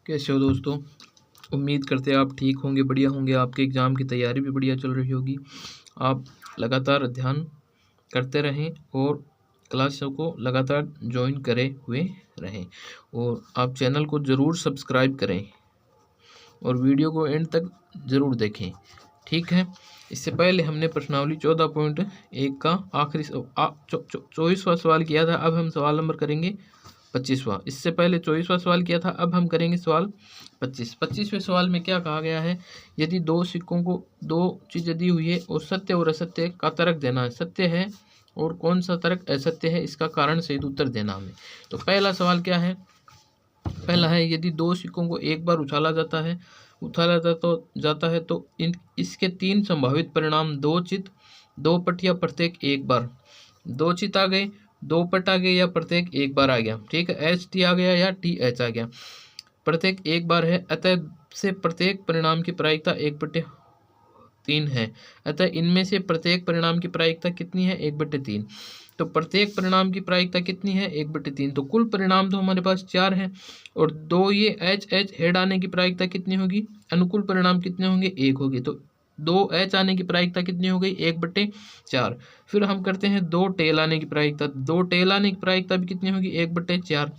कैसे हो दोस्तों। उम्मीद करते हैं आप ठीक होंगे, बढ़िया होंगे। आपके एग्ज़ाम की तैयारी भी बढ़िया चल रही होगी। आप लगातार अध्ययन करते रहें और क्लासों को लगातार ज्वाइन करे हुए रहें और आप चैनल को ज़रूर सब्सक्राइब करें और वीडियो को एंड तक ज़रूर देखें, ठीक है। इससे पहले हमने प्रश्नावली 14.1 का आखिरी 24वां सवाल किया था। अब हम सवाल नंबर करेंगे 25वां। इससे पहले 24वां सवाल किया था, अब हम करेंगे सवाल 25वें सवाल में क्या कहा गया है। यदि दो सिक्कों को दो चीज़ें दी हुई है और सत्य और असत्य का तर्क देना है। सत्य है और कौन सा तर्क असत्य है, इसका कारण सहित उत्तर देना हमें। तो पहला सवाल क्या है, पहला है यदि दो सिक्कों को एक बार उछाला जाता है तो इसके तीन संभावित परिणाम दो चित, दो पट या प्रत्येक एक बार। दो चित आ गए, दो पट आ गए या प्रत्येक एक बार आ गया, ठीक है। एच टी आ गया या टी एच आ गया, प्रत्येक एक बार है। अतः से प्रत्येक परिणाम की प्रायिकता 1/3 है। अतः इनमें से प्रत्येक परिणाम की प्रायिकता कितनी है, 1/3। तो प्रत्येक परिणाम की प्रायिकता कितनी है, 1/3। तो कुल परिणाम तो हमारे पास 4 है और दो ये एच एच हेड आने की प्रायिकता कितनी होगी, अनुकूल परिणाम कितने होंगे, 1 होगी। तो 2H आने की प्रायिकता कितनी हो गई, 1/4। फिर हम करते हैं 2 टेल आने की प्रायिकता। 2 टेल आने की प्रायिकता भी कितनी होगी, 1/4।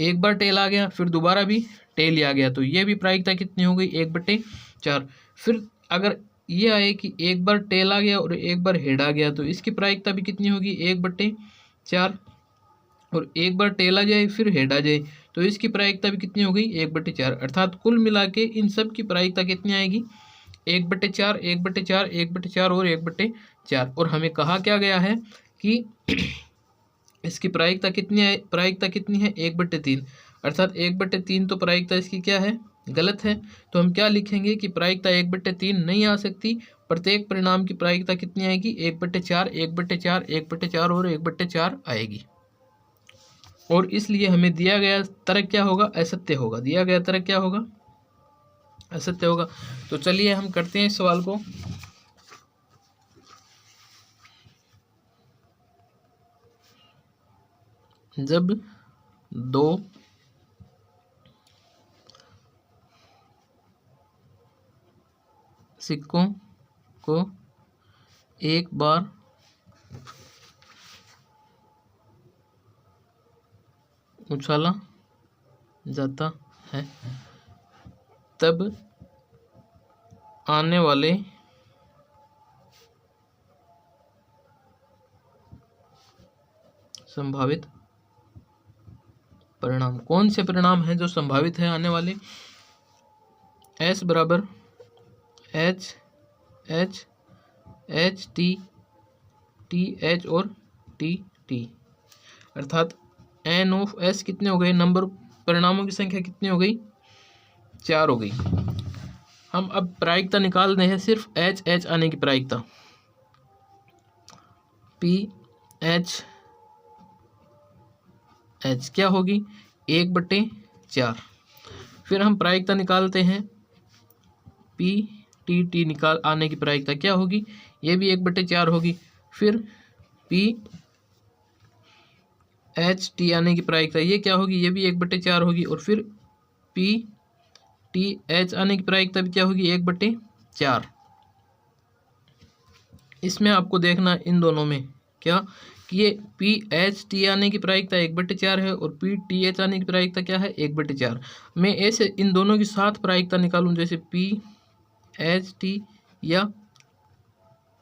एक बार टेल आ गया, फिर दोबारा भी टेल आ गया, तो ये भी प्रायिकता कितनी हो गई, 1/4। फिर अगर ये आए कि एक बार टेल आ गया और एक बार हेड आ गया, तो इसकी प्रायिकता भी कितनी होगी, 1/4। और एक बार टेल आ जाए फिर हेड आ जाए, तो इसकी प्रायिकता भी कितनी हो गई, 1/4। अर्थात कुल मिला के इन सब की प्रायिकता कितनी आएगी, 1/4, 1/4, 1/4 और 1/4। और हमें कहा क्या गया है कि इसकी प्रायिकता कितनी है, 1/3। अर्थात 1/3 तो प्रायिकता इसकी क्या है, गलत है। तो हम क्या लिखेंगे कि प्रायिकता 1/3 नहीं आ सकती। प्रत्येक परिणाम की प्रायिकता कितनी आएगी, 1/4, 1/4, 1/4 और 1/4 आएगी। और इसलिए हमें दिया गया तर्क क्या होगा, असत्य होगा। दिया गया तर्क क्या होगा, असत्य होगा। तो चलिए हम करते हैं इस सवाल को। जब दो सिक्कों को एक बार उछाला जाता है तब आने वाले संभावित परिणाम, कौन से परिणाम हैं जो संभावित है आने वाले। S बराबर H H H T T H और T T। अर्थात N ऑफ S कितने हो गए, नंबर परिणामों की संख्या कितनी हो गई, 4 हो गई। हम अब प्रायिकता निकाल रहे हैं, सिर्फ H H आने की प्रायिकता, P H H क्या होगी, 1/4। फिर हम प्रायिकता निकालते हैं, P T T निकाल आने की प्रायिकता क्या होगी, ये भी 1/4 होगी। फिर P H T आने की प्रायिकता ये क्या होगी, ये भी 1/4 होगी। और फिर P T H आने की प्रायिकता भी क्या होगी, 1/4। इसमें आपको देखना इन दोनों में क्या कि ये P H T आने की प्रायिकता 1/4 है और P T H आने की प्रायिकता क्या है, 1/4। मैं ऐसे इन दोनों की साथ प्रायिकता निकालूं, जैसे P H T या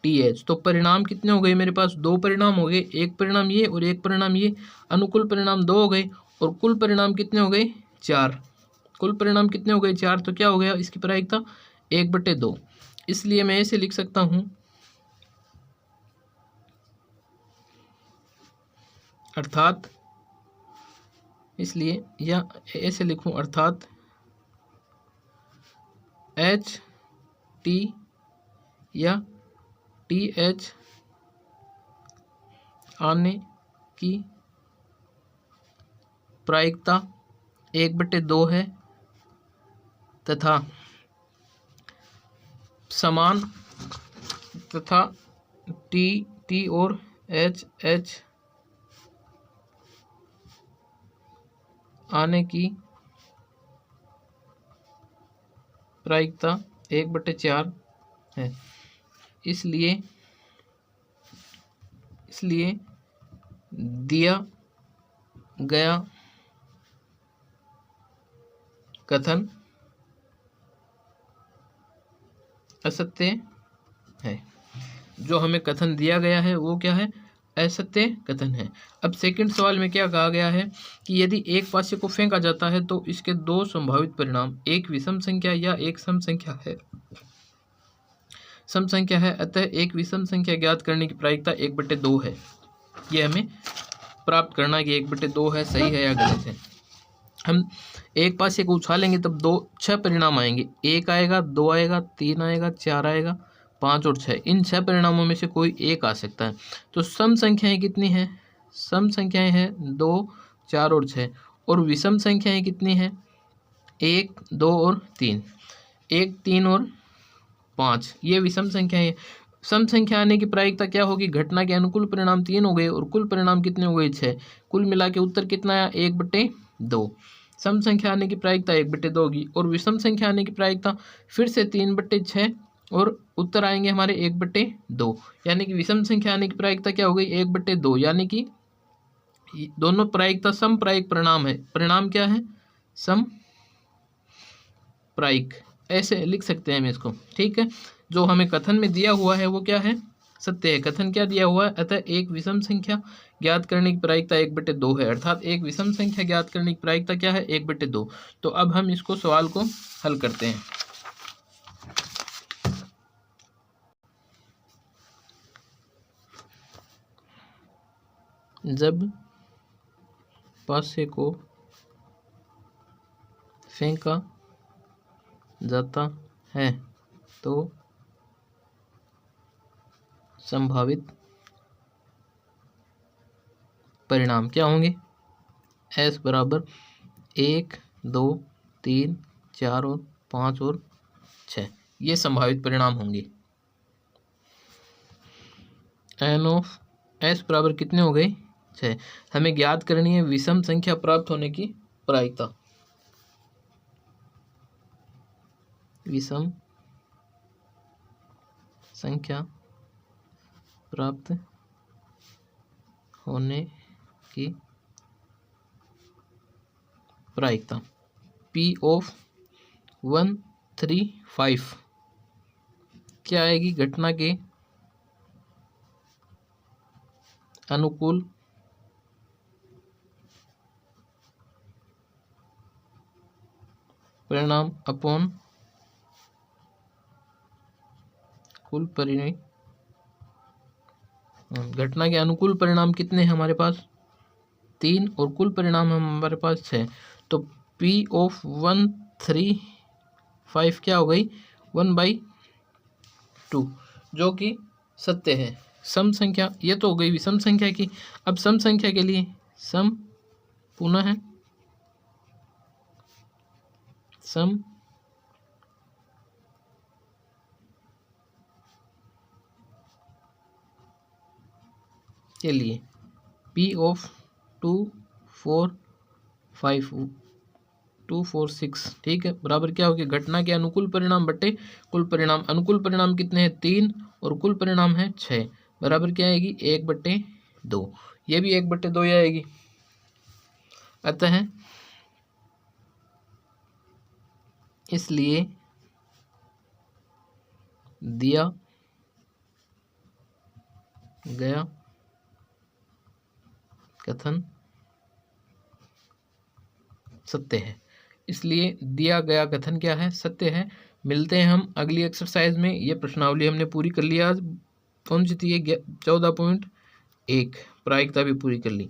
TH, तो परिणाम कितने हो गए मेरे पास, 2 परिणाम हो गए, एक परिणाम ये और एक परिणाम ये। अनुकूल परिणाम 2 हो गए और कुल परिणाम कितने हो गए, 4। कुल परिणाम कितने हो गए, 4। तो क्या हो गया इसकी प्रायिकता, 1/2। इसलिए मैं ऐसे लिख सकता हूँ, अर्थात इसलिए या ऐसे लिखूं, अर्थात H T या TH आने की प्रायिकता 1/2 है तथा समान तथा T और H आने की प्रायिकता 1/4 है। इसलिए दिया गया कथन असत्य है। जो हमें कथन दिया गया है वो क्या है? असत्य कथन है। अब सेकंड सवाल में क्या कहा गया है कि यदि एक पासे को फेंका जाता है तो इसके दो संभावित परिणाम, एक विषम संख्या या एक सम संख्या है। सम संख्या है, अतः एक विषम संख्या ज्ञात करने की प्रायिकता 1/2 है। ये हमें प्राप्त करना है कि 1/2 है, सही है या गलत है। हम एक पासे को उछालेंगे तब 6 परिणाम आएंगे। 1 आएगा, 2 आएगा, 3 आएगा, 4 आएगा, 5 और 6। इन 6 परिणामों में से कोई एक आ सकता है। तो सम संख्याएं कितनी हैं? सम संख्याएं हैं 2, 4 और 6। और विषम संख्याएं कितनी हैं? 1, 2 और 3। 1, 3 और 5 ये विषम संख्याएं हैं। सम संख्या आने की प्रायिकता क्या होगी? घटना के अनुकूल परिणाम 3 हो गए और कुल परिणाम कितने हो गए? 6। कुल मिला के उत्तर कितना आया? 1/2। सम संख्या आने की प्रायिकता 1/2 होगी और विषम संख्या आने की प्रायिकता फिर से 3/6 और उत्तर आएंगे हमारे 1/2। यानी कि विषम संख्या आने की प्रायिकता क्या हो गई? 1/2। यानी कि दोनों प्रायिकता सम प्रायिक परिणाम है। परिणाम क्या है? सम प्रायिक, ऐसे लिख सकते हैं हम इसको। ठीक है, जो हमें कथन में दिया हुआ है वो क्या है? सत्य है। कथन क्या दिया हुआ है? अतः एक विषम संख्या ज्ञात करने की प्रायिकता 1/2 है। अर्थात एक विषम संख्या ज्ञात करने की प्रायिकता क्या है? 1/2। तो अब हम इसको सवाल को हल करते हैं। जब पासे को फेंका जाता है तो संभावित परिणाम क्या होंगे? S बराबर 1, 2, 3, 4 और 5 और 6 ये संभावित परिणाम होंगे। n ऑफ S बराबर कितने हो गए? 6। हमें ज्ञात करनी है विषम संख्या प्राप्त होने की प्रायिकता। विषम संख्या प्राप्त होने की प्रायिकता P ऑफ 1, 3, 5 क्या आएगी? घटना के अनुकूल परिणाम अपॉन कुल परिणाम। घटना के अनुकूल परिणाम कितने हैं हमारे पास? 3 और कुल परिणाम हमारे पास 6। तो P ऑफ 1, 3, 5 क्या हो गई? 1/2 जो कि सत्य है। सम संख्या ये तो हो गई विषम संख्या की। अब सम संख्या के लिए सम पुनः है सम के लिए P ऑफ 2, 4, 5, 2, 4, 6 ठीक है, बराबर क्या हो गया? घटना के अनुकूल परिणाम बटे कुल परिणाम। अनुकूल परिणाम कितने हैं? 3 और कुल परिणाम है 6। बराबर क्या आएगी? 1/2। ये भी 1/2 ही आएगी। अतः इसलिए दिया गया कथन सत्य है। इसलिए दिया गया कथन क्या है? सत्य है। मिलते हैं हम अगली एक्सरसाइज में। ये प्रश्नावली हमने पूरी कर लिया आज। कौन सी थी ये? 14.1 प्रायिकता भी पूरी कर ली।